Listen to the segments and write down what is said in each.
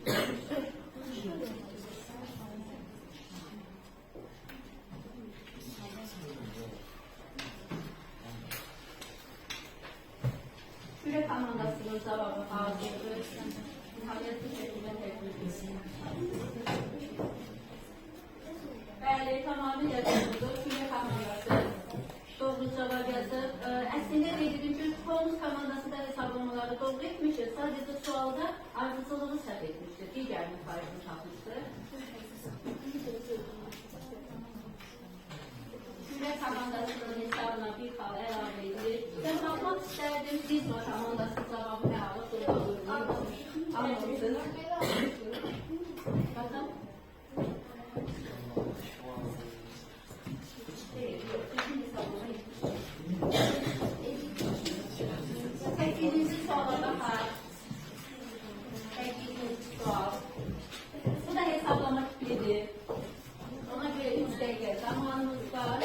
Şule komandasının cevabı hazırdır. Nihaviyetli şekilde teklif etsin. Bəli, tamamilə doğrudur. Şule komandası doğru cevap yazır. Əslində dedim ki, bonus komandası da hesablamaları doğru etmiştir. Sadece sualda ardıcılığı səhv etmiştir. Digər müxalifini tapmıştır. Şule komandasının hesabına bir xal əlavə edilir. Mən baxmaq istərdim, Prizma komandası cavabı nə alır? Anlamışsınız. Baxın. Sekizinci suala bakar. Sekizinci sual. Bu da hesaplamak ikilidir. Ona göre 3 dakika zamanımız var.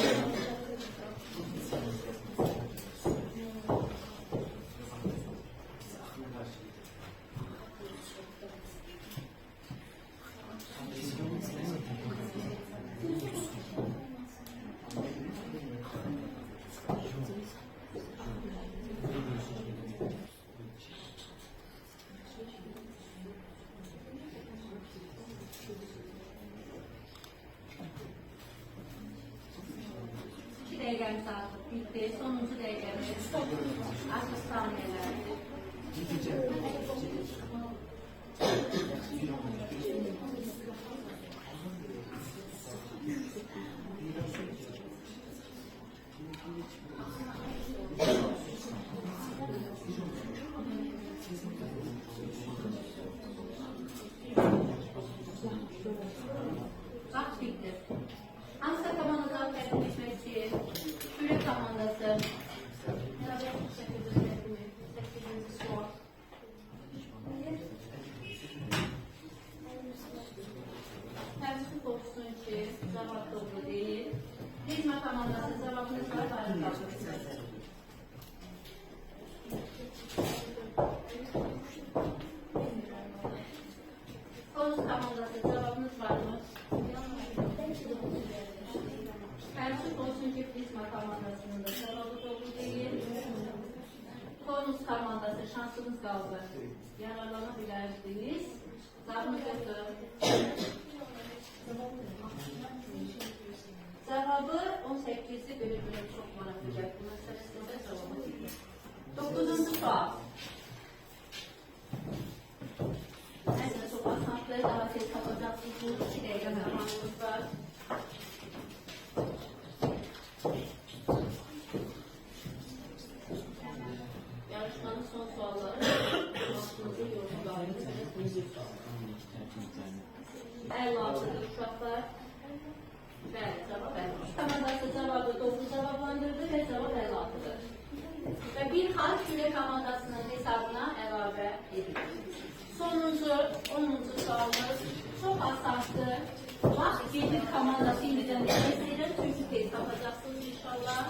Değerimiz artık bitti. Sonuncu değerimiz artık saniyelerdir. Bak bitti. Hamsa komandadan teklif etmek için Şule komandası. Tersi korkusun için cevap doğru değil. Prizma komandası cevabınız var. Bonus komandası cevabınız var mı? Tersi olsun ki Prizma komandasının da cevabı doğru değil. Bonus komandası şansınız kaldı. Yararlanabilirsiniz. Zarfını götür. Cevabı 18'i bölümüne çok meraklıca. Bu meselesinde cevabı değil. 9. sual. Neyse çok asansları daha tez kapacaksınız. 2 dakika zamanımız var. Yarışmanın son sualları. Aklınızı yorumlarınız. 56'dır uşaqlar. Bəli, cavab 56. Komandası cevabı doğru cevaplandırdı ve cevap 56'dır. Ve bir xal Şule komandasının hesabına əlavə edilir. Sonuncu, 10. sualımız çok asanslı. Vaxt gelir komandası imizden destekler çünkü tez yapacaksınız inşallah.